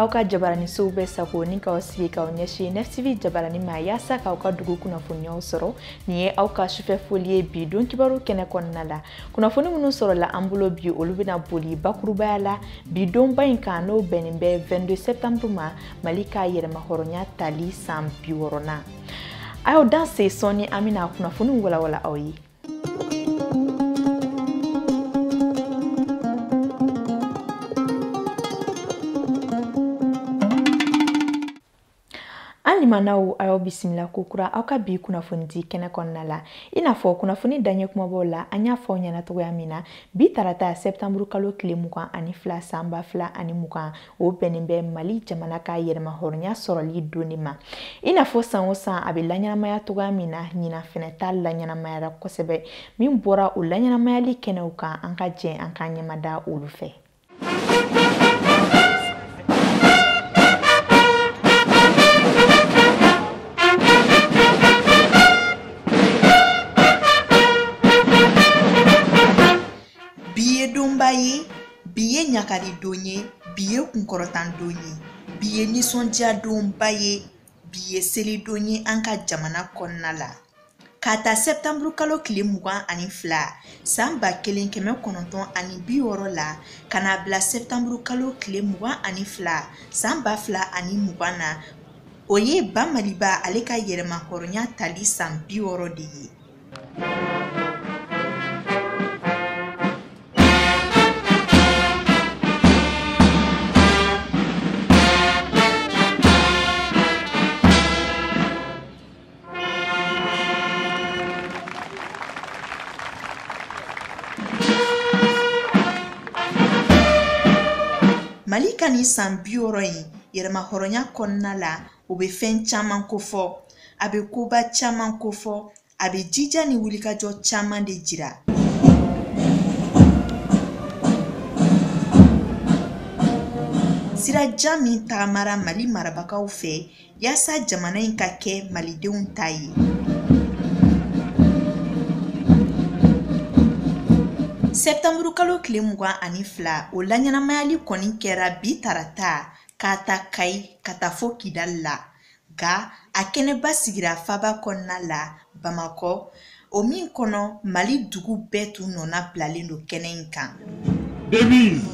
auka jabarani soube sako ni ka osigi ka onyeshi NFTV jabarani ma yasa ka auka dugu kuna funyo soro ni auka shufe folie bi don kibaru kene konnala kuna funi munu soro la ambulo bi olubina boli bakuruba la bi don bayin ka no benimbe 22 septembre ma malika yerema horonya tali sam biworona ayo danse soni amina kuna funi wala oyi Manau ayo bisimila kukura auka bi kuna fundi kene konnala ina fo kuna funi danye kuma bola anya fo nyana to yamina bi tarata septembre kalo klimuka ani fla samba fla ani muka o benimbe mali jamana ka yerma hornya soroli donima ina fo sanwosa abilanya maya to yamina nyina fenetal lanya maya kosebe min bora ulanya maya li kene uka anka je anka nyamada ulufe biye nyakari donye biye kunkorotan donye biye nisondia dombaye biye seli donye anka jamana konnala kata septembre kalo kile mugan ani fla samba kelen keme kononton ani bioro la kana bla septembre kalo kile mugan ani fla samba fla ani mugana oye bamaliba aleka yerema horonya tali sam bioro de ye Malika ni sambioro yi yerema horonya konnala obe fen chaman kofo abe kuba chaman kofo abe jija ni wulika jo chaman de jira sira jami tamara mali marabakaw fe yasa jamana in ka ke malidenw tayi septembre kalo kile mugan ani fla o lanyanamayali koni kera bi tarata kata kai kata fo kidal la ga akene basigira faba konna la Bamako o min kono mali dugu betu nona blalindo kenen kan devise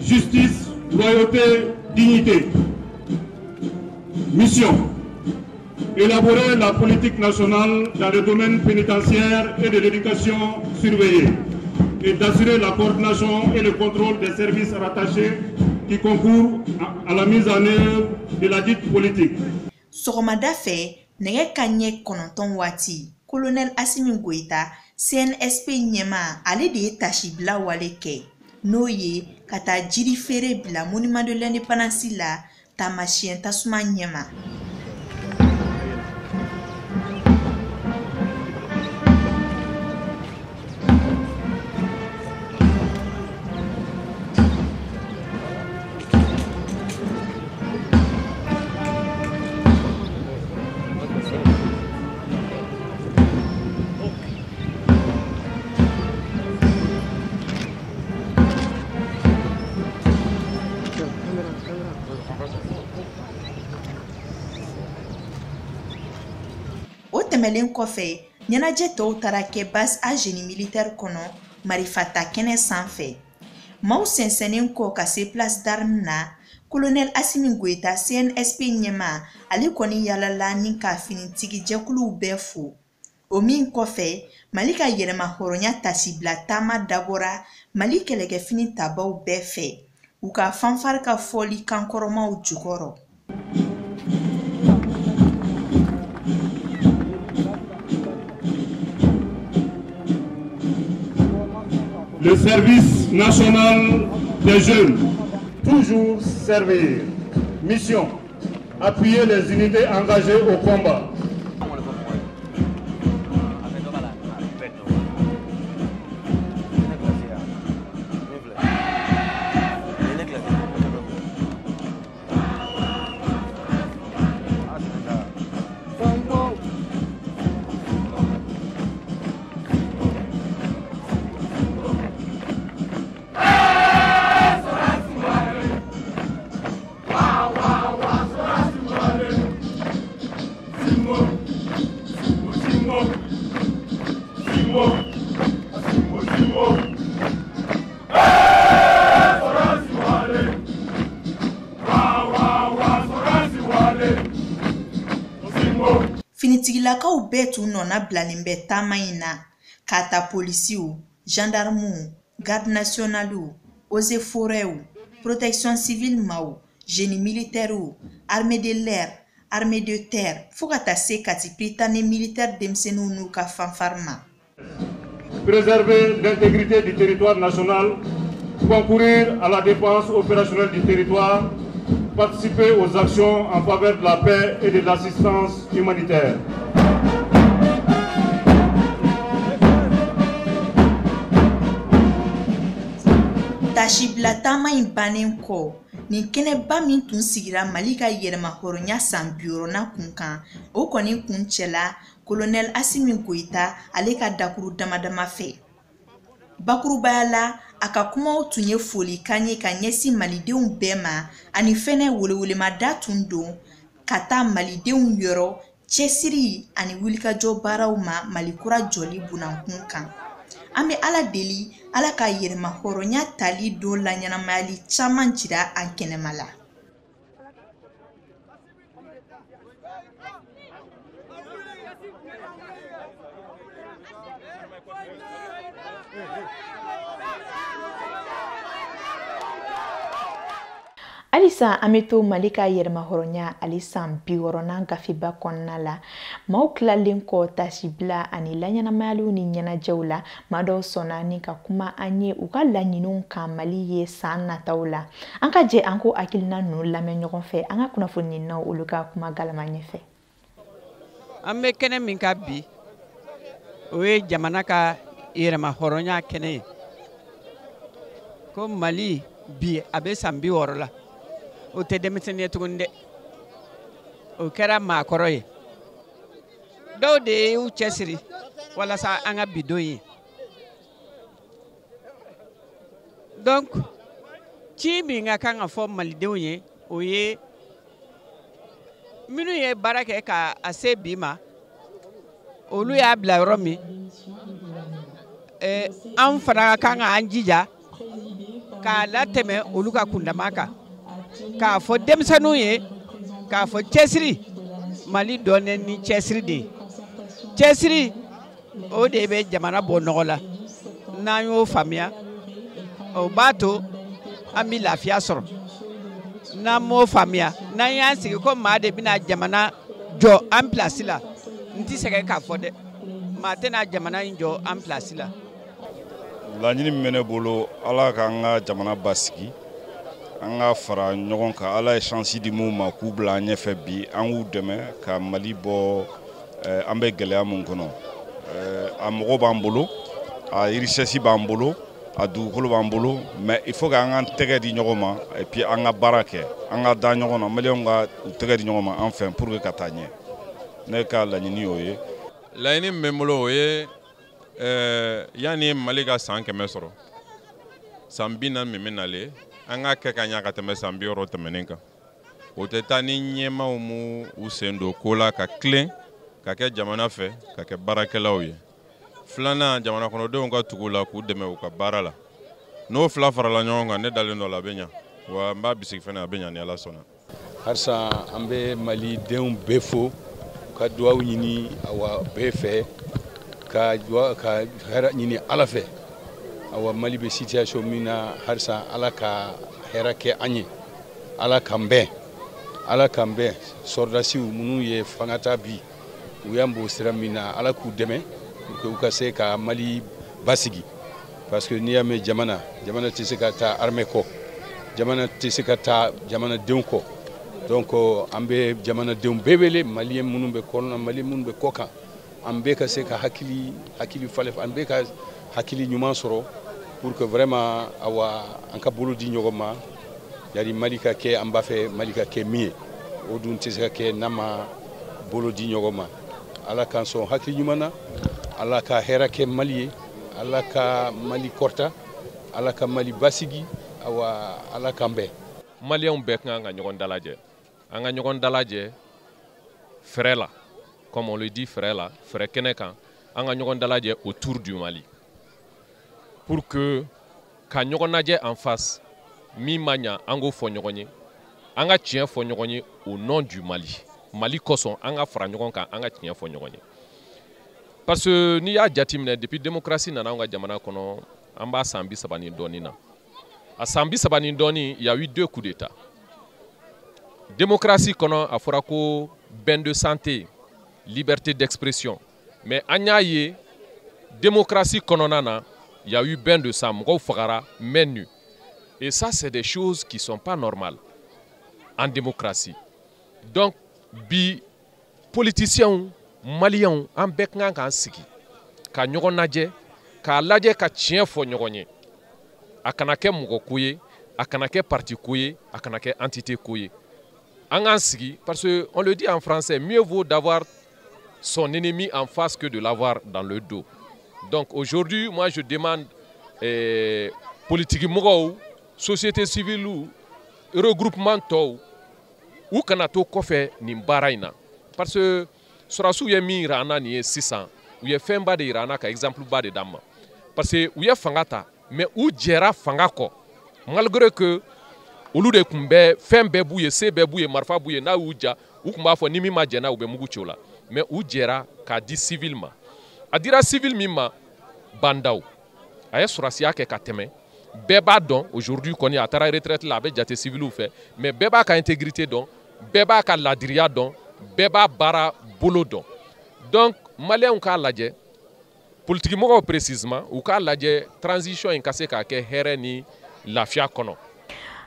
justice loyauté dignité mission élaborer la politique nationale dans le domaine pénitentiaire et de l'éducation surveillée et d'assurer la coordination et le contrôle des services rattachés qui concourent à la mise en œuvre de la dite politique. Sogomada fe nege kanye kononton wati colonel Assimi Goïta CNSP nyema ale de tashi bla waleke noye kata jiri fere bla monument de l'indépendance la tamashien tasuma nyema Temelen kofe nyanaje to tarake bas a génie militaire kono marifata kene sanfe maw sensenen ko ka se place d'armes na colonel Assimi Goïta CNSP nyema ali koni yalala nin ka finitigi jekulu befu o min kofe malika yerema horonya tasibla tama dabora malika lege fini tabaw befe u ka fanfar ka foli kankoroma u jugoro Le service national des jeunes, toujours servir. Mission, appuyer les unités engagées au combat. Finitigilakaw bɛɛ tun nɔna bilalen bɛ taama in na k'a ta polisiw, gendarmew, garde nationaliw, eaux et forêts, protection civile maw, génie militaire, armée de l'air, armée de terre, fo ka taa se kati prytanée militaire denmisɛnninw n'u ka fanfare ma. Préserver l'intégrité du territoire national, concourir à la défense opérationnelle du territoire, participer aux actions en faveur de la paix et de l'assistance humanitaire. Tashibila taama in bannen kɔ, nin kɛnɛba min tun sigira Mali ka yɛrɛma hɔrɔnya san 60 kun kan, o kɔni kun cɛla Colonel Assimi Goïta ale ka dakuru damadama fɛ. Bakurubaya la, a ka kumaw tun ye folikan ye ka ɲɛsin malidenw bɛɛ ma, ani fɛnɛ welewelemada tun don ka taa malidenw yɔrɔ cɛsiri ani wulikajɔ baaraw ma Malikura jɔli bunankun kan. An bɛ Ala deli, Ala ka yɛrɛma hɔrɔnya tali don la ɲɛnamayali caman jira an kɛnɛma la. Alisa an bɛ to Mali ka yɛrɛma hɔrɔnya ale san 60 gafiba kɔnɔna la, maaw tilalen kɔ tasibila ani laɲɛnamayaliw ni ɲɛnajɛw la, maa dɔw sɔnna ni ka kuma an ye u ka laɲiniw kan Mali ye san nataw la. An ka jɛ an ko hakilina ninnu lamɛn ɲɔgɔn fɛ, an ka kunnafoni naw olu ka kuma galama ɲɛfɛ. An bɛ kɛnɛ min ka bi, o ye jamana ka yɛrɛma hɔrɔnya kɛnɛ ye. Ko Mali bi a bɛ san 60 la. O tɛ denmisɛnnin ye tuguni dɛ, o kɛra maakɔrɔ ye. Dɔw de y'u cɛsiri walasa an ka bidon ye. Donc ci min ka kan ka fɔ malidenw ye, o ye minnu ye baara kɛ ka a se bi ma, olu y'a bila yɔrɔ min, an fana ka kan k'an jija k'a latɛmɛ olu ka kundama kan. K'a fɔ denmisɛnninw ye, k'a fɔ cɛsiri, Mali dɔnnen ni cɛsiri de ye. Cɛsiri, o de bɛ jamana bɔ nɔgɔ la. N'an y'o faamuya, o b'a to an bɛ lafiya sɔrɔ. N'an m'o faamuya, n'an y'an sigi ko maa de bɛna jamana jɔ an pilasi la, n tɛ sɛgɛn k'a fɔ dɛ, maa tɛna jamana in jɔ an pilasi la. Laɲini min bɛ ne bolo, Ala k'an ka jamana basigi. An ka fara ɲɔgɔn kan, Ala ye chance di mun ma k'u bila an ɲɛfɛ bi, an k'u dɛmɛ ka Mali bɔ an bɛ gɛlɛya mun kɔnɔ. A mɔgɔ b'an bolo, a richesse b'an bolo, a dugukolo b'an bolo, mais il faut k'an k'an tɛgɛ di ɲɔgɔn ma et puis an ka baara kɛ, an ka da ɲɔgɔn na, Maliyɛnw ka u tɛgɛ di ɲɔgɔn ma an fɛ pour que ka taa ɲɛ. Ne ka laɲini y'o ye. Laɲini min bɛ n bolo o ye yani Mali ka san 100 sɔrɔ, san 40 min bɛ nalen, an ka kɛ ka ɲɛ ka tɛmɛ san 60 tɛmɛnen kan. O tɛ taa ni ɲɛmaaw mu u sen don ko la ka tilen ka kɛ jamana fɛ, ka kɛ baarakɛlaw ye. Filanan, jamana kɔnɔdenw ka tugu la k'u dɛmɛ u ka baara la. N'o fila farala ɲɔgɔn kan, ne dalen dɔ la a bɛ ɲɛ, wa n b'a bisigi fɛnɛ a bɛ ɲɛ ni Ala sɔnna. Halisa an bɛ Malidenw bɛɛ fo, ka duwawu ɲini awa bɛɛ fɛ, ka hɛrɛ ɲini Ala fɛ. Awa Mali bɛ situation min na halisa Ala ka hɛrɛ kɛ an ye, Ala k'an bɛn, Ala k'an bɛn. Sɔrdasiw minnu ye fanga ta bi, u y'an bɔ sira min na, Ala k'u dɛmɛ pour que u ka se ka Mali basigi. Parce que n'i y'a mɛn jamana tɛ se ka taa armée kɔ, jamana tɛ se ka taa jamanadenw kɔ. Donc an bɛ jamanadenw bɛɛ wele, Maliyɛn minnu bɛ kɔnɔ, Maliyɛn minnu bɛ kɔ kan, an bɛɛ ka se ka hakili falen, an bɛɛ ka hakili ɲuman sɔrɔ pour que vraiment awa an ka bolo di ɲɔgɔn ma. Yari Mali ka kɛ, an b'a fɛ Mali ka kɛ min ye, o dun tɛ se ka kɛ n'an ma bolo di ɲɔgɔn ma. Ala k'an sɔn hakili ɲuman na, Ala ka hɛrɛ kɛ Mali ye, Ala ka Mali kɔrɔta, Ala ka Mali basigi, awa Ala k'an bɛn. Maliyɛnw bɛɛ kan ka ɲɔgɔn dalajɛ, an ka ɲɔgɔn dalajɛ fɛrɛ la, comme on le dit fɛrɛ la, fɛrɛ kɛnɛ kan, an ka ɲɔgɔn dalajɛ autour du Mali, pour que ka ɲɔgɔn lajɛ en face, min ma ɲa an k'o fɔ ɲɔgɔn ye, an ka tiɲɛ fɔ ɲɔgɔn ye au nom du Mali. Mali kosɔn an ka fara ɲɔgɔn kan an ka tiɲɛ fɔ ɲɔgɔn ye. Parce que n'i y'a jateminɛ depuis démocratie nana an ka jamana kɔnɔ an b'a san 30 ni dɔɔni na. A san 30 ni dɔɔni, il y a eu 2 coups d'état. Démocratie kɔnɔ a fɔra ko bain de santé, liberté d'expression. Mais an y'a ye démocratie kɔnɔna na, il y a eu bain de sang, mɔgɔw fagara main nue. Et ça c'est des choses qui sont pas normales en démocratie. Donc bi politiciens Maliens an bɛɛ ka kan k'an sigi ka ɲɔgɔn lajɛ k'a lajɛ ka tiɲɛ fɔ ɲɔgɔn ye. A kana kɛ mɔgɔ ko ye, a kana kɛ parti ko ye, a kana kɛ entité ko ye. An k'an sigi parce que on le dit en français, mieux vaut d'avoir son ennemi en face que de l'avoir dans le dos. Donc aujourd'hui, moi je demande politique mɔgɔw, société civile ou regroupement tɔw u kana to kɔfɛ nin baara in na. Parce que Sorasiw ye min yira an na nin ye sisan, u ye fɛnba de yira an na ka exemple ba de d'an ma. Parce que u ye fanga ta, mais u jɛra fanga kɔ. Malgré que olu de kun bɛ fɛn bɛɛ b'u ye, se bɛɛ b'u ye, marifa b'u ye, n'a y'u ja, u kun b'a fɔ ni min ma jɛn n'a u bɛ mugu ci o la. Mais u jɛra k'a di civil ma. A dira civil min ma, bandaw. A ye sɔrasiya kɛ ka tɛmɛ. Bɛɛ b'a dɔn aujourd'hui kɔni a taara retraite la a bɛ jate civiliw fɛ, mais bɛɛ b'a ka intégrité dɔn, bɛɛ b'a ka ladiriya dɔn, bɛɛ b'a baara bolo dɔn. Donc Maliens k'a lajɛ, politique mɔgɔw précisément u k'a lajɛ transition in ka se k'a kɛ hɛrɛ ni lafiya kɔnɔ.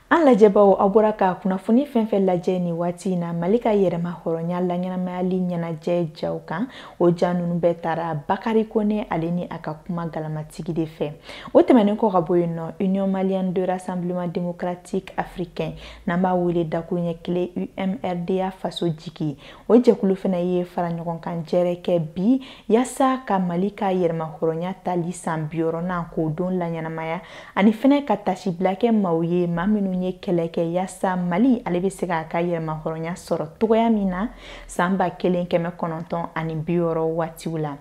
An lajɛbaw aw bɔra ka kunnafoni fɛn fɛn lajɛ ni waati in na Mali ka yɛrɛma hɔrɔnya laɲɛnamayali ɲɛnajɛ jaw kan o ja ninnu bɛɛ taara Bakari Kone ale ni a ka kuma galamatigi de fɛ. O tɛmɛnen kɔ ka bɔ yen nɔ Union Malienne de Rassemblement Démocratique Africain n'an b'a wele dakuru ɲɛ kelen UMRDA faso jigi. O jɛkulu fana ye fara ɲɔgɔn kan jɛrɛ kɛ bi yasa ka Mali ka yɛrɛma hɔrɔnya tali san 60nan k'o don laɲɛnamaya ani fana ka tasibila kɛ maaw ye maa minnu ye kɛlɛ kɛ yasa Mali ale bɛ se k'a ka yɛrɛma hɔrɔnya sɔrɔ togoya min na san 1960 waatiw la.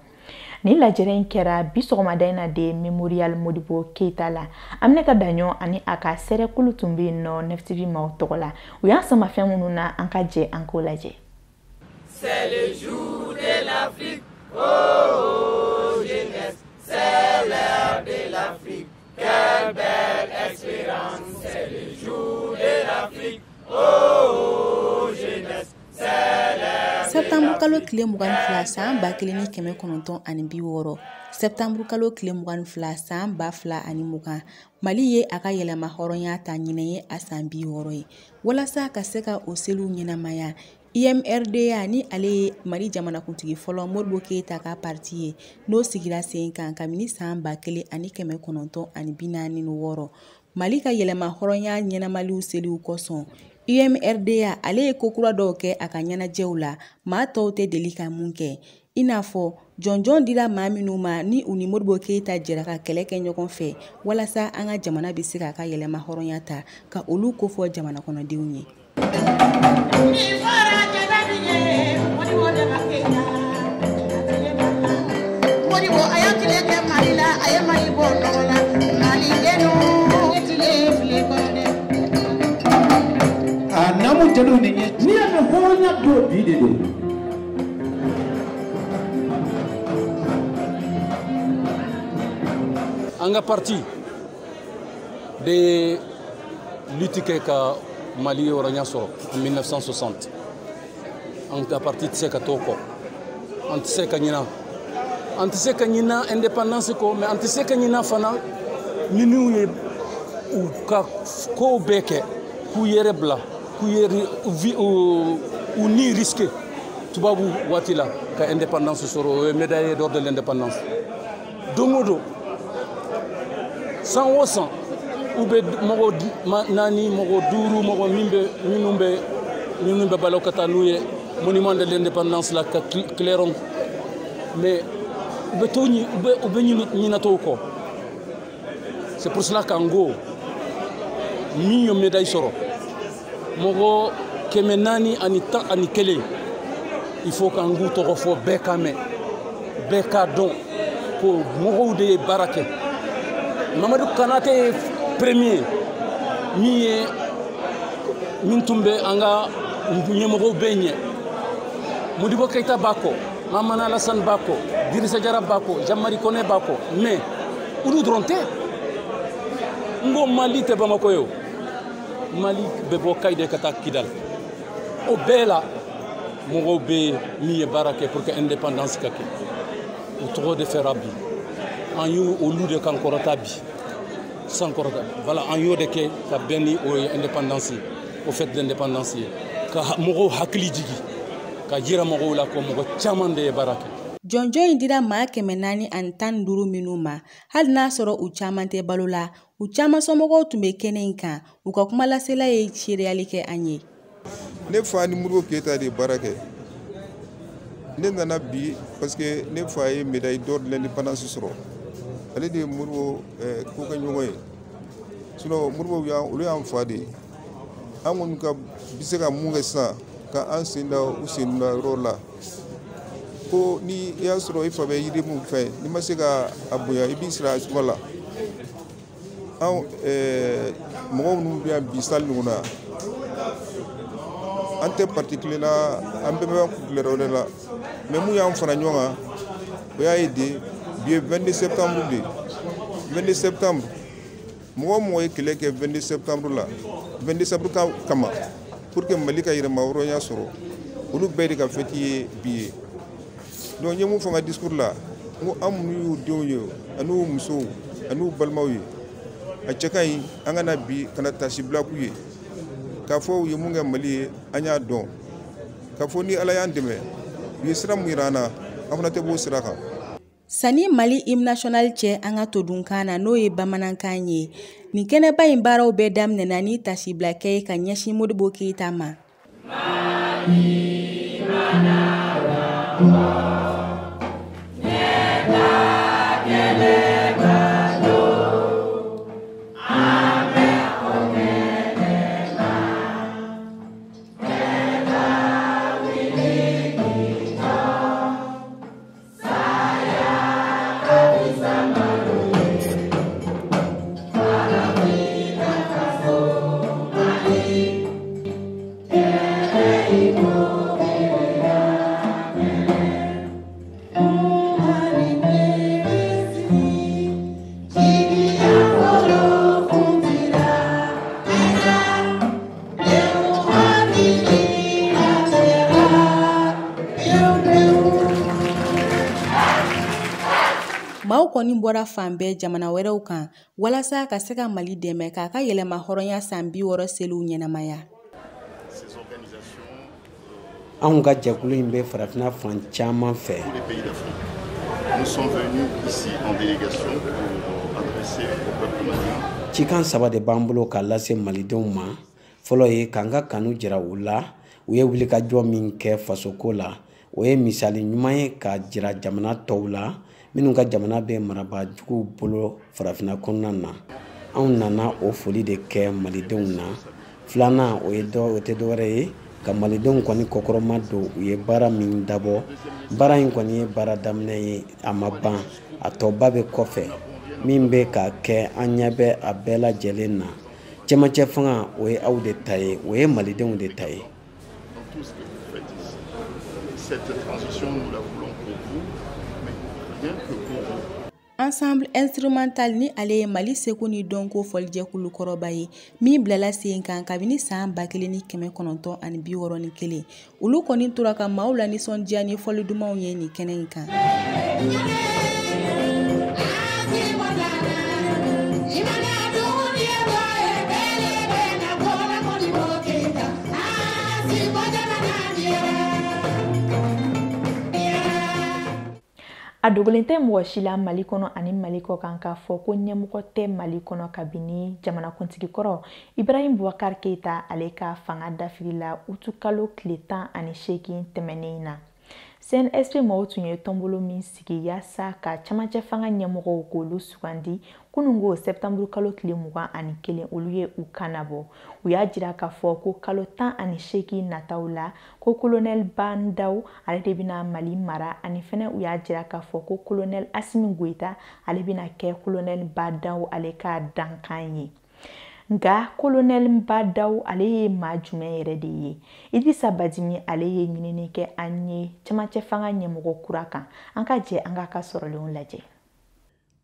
Ni lajɛrɛ in kɛra bi sɔgɔmada in na de Memorial Modibo Keita la. Aminata Daɲɔ ani a ka sɛrɛkulu tun bɛ yen nɔ NFTV maaw tɔgɔ la. U y'an sama fɛn minnu na an ka jɛ an k'o lajɛ. C'est le jour de l'Afrique, oh jeunesse, c'est l'heure de l'Afrique. Quelle belle expérience, c'est le jour de l'Afrique, oh jeunesse, c'est l'heure. Septembre kalo tile 22 san 1960. Septembre kalo tile 22 san 2020. Mali ye a ka yɛlɛma hɔrɔnya ta ɲinɛ ye a san 60 ye. Walasa ka se ka o seliw ɲɛnamaya, IMRDA ni ale ye Mali jamanakuntigi fɔlɔ Modibo Keita ka parti ye n'o sigira sen kan kabini san 1946. Mali ka yɛlɛma hɔrɔnya ɲɛnamaliw seliw kosɔn UMRDA ale ye kokura dɔw kɛ a ka ɲɛnajɛw la maa tɔw tɛ deli ka mun kɛ. I n'a fɔ jɔnjɔn dira maa minnu ma ni u ni Modibo Keita jɛra ka kɛlɛ kɛ ɲɔgɔn fɛ walasa an ka jamana bɛ se k'a ka yɛlɛma hɔrɔnya ta ka olu kofɔ jamana kɔnɔdenw ye. Anga parti de lutte ka Mali orania sɔrɔ en 1960. Anga parti tse ka toko. Antise ka ɲina. Antise ka ɲina indépendance ko mais antise ka ɲina fana minnu ye u ka ko bɛɛ kɛ k'u yɛrɛ bila k'u yɛrɛ u ni risqué tubabu waati la ka indépendance sɔrɔ o ye médaille d'or de l'indépendance. Don o don san o san u bɛ mɔgɔ naani mɔgɔ duuru mɔgɔ minnu bɛ balo ka taa n'u ye monument de l'indépendance la ka clairon mais u bɛ ɲinatɔw kɔ. C'est pour cela qu'en go min ye médaille sɔrɔ mɔgɔ 400 ani kelen il faut qu'an gu tɔgɔ fɔ bɛɛ ka mɛn bɛɛ ka dɔn ko mɔgɔw de ye baara kɛ. Mamadou Kanate ye premier min tun bɛ an ka ɲɛmɔgɔw bɛɛ ɲɛ Modibo Keita bako, Mamana Alassane bako, Dirissa Diarra bako, Jean-Marie Koné bako, mais olu dɔrɔn tɛ. Ngo Mali tɛ Bamako yo. Mali bɛ bɔ Kayide ka taa Kidal. O bɛɛ la mɔgɔw bɛ min ye baara kɛ pour que indépendance ka kɛ. O tɔgɔ de fɛra bi. An y'o olu de kan kɔrɔta bi. Sans kɔrɔta. Voilà, an y'o de kɛ ka bɛn ni o ye indépendance ye, au fait d'indépendance ye. Ka mɔgɔw hakili jigi. Ka jira mɔgɔw la ko mɔgɔ caman de ye baara kɛ. Jɔnjɔn in dira maa 415 minnu ma, hali n'a sɔrɔ u caman tɛ balo la, u caman somɔgɔw tun bɛ kɛnɛ in kan, u ka kumalasela ye seereyali kɛ an ye. Ne fa ni Modibo Keita de baara kɛ. Ne nana bi parce que ne fa ye médaille d'or de l'indépendance sɔrɔ. Ale de ye Modibo ko kɛ ɲɔgɔn ye. Sinon Modibo olu y'an fa de ye. An kɔni ka bi se ka mun kɛ sisan ka an sen da u sen da yɔrɔ la. Ko ni i y'a sɔrɔ i fa bɛ yiri mun fɛ n'i ma se ka a bonya i b'i sira a suma la. An mɔgɔw minnu bɛ yan bi salle ninnu na an tɛ parti kelen na an bɛɛ bɛ couleur wɛrɛ la mais mun y'an fara ɲɔgɔn kan o y'a ye de bi ye 22 septembre de 22 septembre mɔgɔ mɔgɔ ye kɛlɛ kɛ 22 septembre la 22 septembre kama pour que Mali ka yɛrɛma hɔrɔnya sɔrɔ olu bɛɛ de ka fête ye bi ye. Donc n ye mun fɔ n ka discours la n ko an minnu y'u denw ye ani u musow ani u balimaw ye a cɛ ka ɲi an kana bi kana tasi bila k'u ye k'a fɔ u ye mun kɛ Mali ye an y'a dɔn k'a fɔ ni Ala y'an dɛmɛ u ye sira mun yira an na an fana tɛ b'o sira kan. Sani Mali hymne national cɛ an ka todunkan na n'o ye bamanankan ye, nin kɛnɛba in baaraw bɛɛ daminɛna ni tasibila kɛ ye ka ɲɛsin Modibo Keita ma. Maaw kɔni bɔra fan bɛɛ jamana wɛrɛw kan walasa ka se ka Mali dɛmɛ k'a ka yɛlɛma hɔrɔnya san 60 seliw ɲɛnamaya. Anw ka jɛkulu in bɛ farafinna fan caman fɛ. Nous sommes venus ici en délégation pour adresser au peuple malien. Cikan saba de b'an bolo k'a lase Malidenw ma. Fɔlɔ ye k'an ka kanu jira u la, u ye wulikajɔ min kɛ fasoko la. O ye misali ɲuman ye k'a jira jamana tɔw la minnu ka jamana bɛ marabajuguw bolo farafinna kɔnɔna na. Anw nana o foli de kɛ Malidenw na. Filanan o tɛ dɔwɛrɛ ye ka Malidenw kɔni kɔkɔrɔma don u ye baara min dabɔ. Baara in kɔni ye baara daminɛ ye a ma ban a tɔba bɛ kɔfɛ min bɛ ka kɛ an ɲɛ bɛ a bɛɛ lajɛlen na. Cɛmancɛ fanga o ye aw de ta ye, o ye Malidenw de ta ye. Cette transition, nous la voulons pour vous, mais rien que pour vous. Ensemble instrumental ni ale ye Mali seko ni dɔnko fɔlijɛkulu kɔrɔba ye min bilala sen kan kabini san 1961. Olu kɔni tora ka maaw la nisɔndiya ni fɔli dumanw ye nin kɛnɛ in kan. A dogolen tɛ mɔgɔ si la Mali kɔnɔ ani Mali kɔ kan k'a fɔ ko ɲɛmɔgɔ tɛ Mali kɔnɔ kabini jamanakuntigi kɔrɔ Ibrahim Boubacar Keita ale ka fanga dafirila utu kalo tile 18 tɛmɛnen na. CNSP mɔgɔw tun ye tɔnbolo min sigi yaasa ka camancɛ fanga ɲɛmɔgɔw k'olu sugandi kunungo septembre kalo tile 21 olu ye u kanabɔ. U y'a jira k'a fɔ ko kalo 18 nataw la ko colonel Bandaw ale de bɛna Mali mara ani fɛnɛ u y'a jira k'a fɔ ko colonel Assimi Goïta ale bɛna kɛ colonel Bandaw ale ka dankan ye. nga colonel Mbadaw ale ye maa jumɛn yɛrɛ de ye Idrissa Badimi ale ye ɲinini kɛ an ye cɛmancɛ fanga ɲɛmɔgɔ kura kan an ka jɛ an ka sɔrɔlenw lajɛ.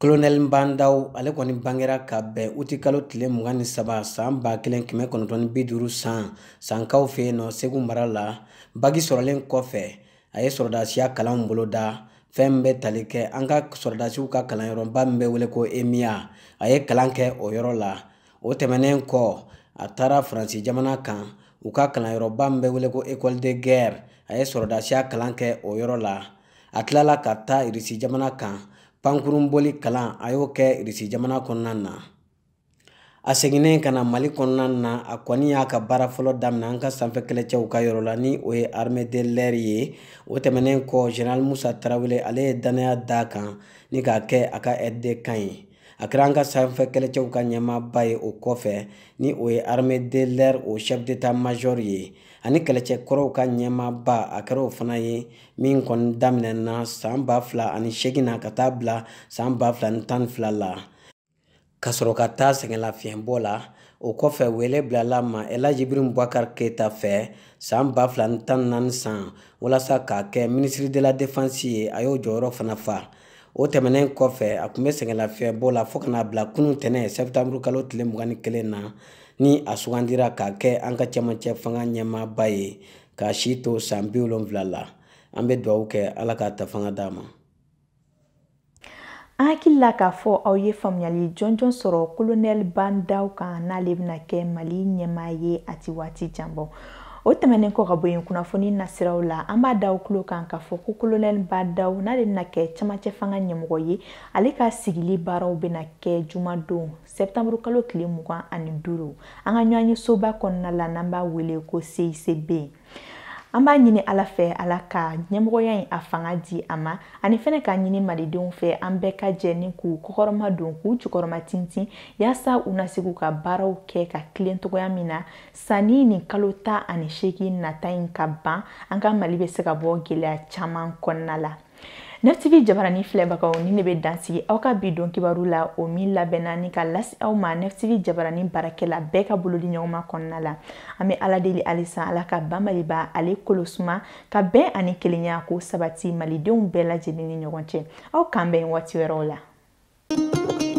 Colonel Mbadaw ale kɔni bangera ka bɛn uti kalo tile 23 san 1950 sankaw fɛ yen nɔ Segu mara la bagi sɔrɔlen kɔfɛ a ye sɔrɔdasiya kalan bolo da fɛn bɛ tali kɛ an ka sɔrɔdasiw ka kalanyɔrɔba min bɛ wele ko EMIA a ye kalan kɛ o yɔrɔ la o tɛmɛnen kɔ a taara Faransi jamana kan u ka kalanyɔrɔba min bɛ wele ko École de Guerre a ye sɔrɔdasiya kalan kɛ o yɔrɔ la a tilala ka taa Irisi jamana kan pankurunboli kalan a y'o kɛ Irisi jamana kɔnɔna na a seginnen kana Mali kɔnɔna na a kɔni y'a ka baara fɔlɔ daminɛ an ka sanfɛ kɛlɛcɛw ka yɔrɔ la ni o ye armée de l'air ye o tɛmɛnen kɔ Général Musa Tarawele ale ye danaya d'a kan ni k'a kɛ a ka aide de camp ye a kɛra an ka sanfɛ kɛlɛcɛw ka ɲɛmaaba ye o kɔfɛ ni o ye armée de l'air o chef d'état-major ye ani kɛlɛcɛ kɔrɔw ka ɲɛmaaba a kɛra o fana ye min kɔni daminɛna san 2008 na ka taa bila san 2012 la ka sɔrɔ ka taa sɛgɛnlafiɲɛbɔ la o kɔfɛ wele bilala ma Elhaji Ibrahim Boubacar Keita fɛ san 2014 san walasa k'a kɛ ministre de la défense ye a y'o jɔyɔrɔ fana fa o tɛmɛnen kɔfɛ a tun bɛ sɛgɛnlafiɲɛbɔ la fo kana bila kunun tɛnɛ septembre kalo tile 21 na ni a sugandira k'a kɛ an ka cɛmancɛ fanga ɲɛmaaba ye k'a si to san 70 la an bɛ dugawu kɛ Ala k'a ta fanga d'a ma. An hakilila k'a fɔ aw ye faamuyali jɔnjɔn sɔrɔ colonel Mbadaw kan n'ale bɛna kɛ Mali ɲɛmaa ye a ti waati jan bɔ. O tɛmɛnen kɔ ka bɔ yen kunnafoni nasiraw la an b'a da aw tulo kan k'a fɔ ko colonel Mbadaw n'ale bɛna kɛ cɛmancɛ fanga ɲɛmɔgɔ ye ale ka sigili baaraw bɛna kɛ jumadon septembre kalo tile 25 an ka ɲɔgɔn ye soba kɔnɔna la n'an b'a wele ko CICB. An b'a ɲini Ala fɛ Ala ka ɲɛmɔgɔya in a fanga di a ma ani fɛnɛ k'a ɲini malidenw fɛ an bɛɛ ka jɛ ni k'u kɔkɔrɔma don k'u jukɔrɔma tintin yaasa u na se k'u ka baaraw kɛ ka tilen togoya min na sanni nin kalo 18 nata in ka ban an ka Mali bɛ se ka bɔ gɛlɛya caman kɔnɔna la. NEF-TV Jabaranin filɛbagaw ni ne bɛ dansigi aw ka bi don kibaru la o min labɛnna ni ka lase aw ma NEF-TV Jabaranin baarakɛla bɛɛ ka bolo di ɲɔgɔn kɔnɔna la an bɛ Ala deli halisa Ala ka ban Maliba ale kolosuma ka bɛn ani kelenya ko sabati malidenw bɛɛ lajɛlen ni ɲɔgɔn cɛ aw kan bɛn waati wɛrɛw la.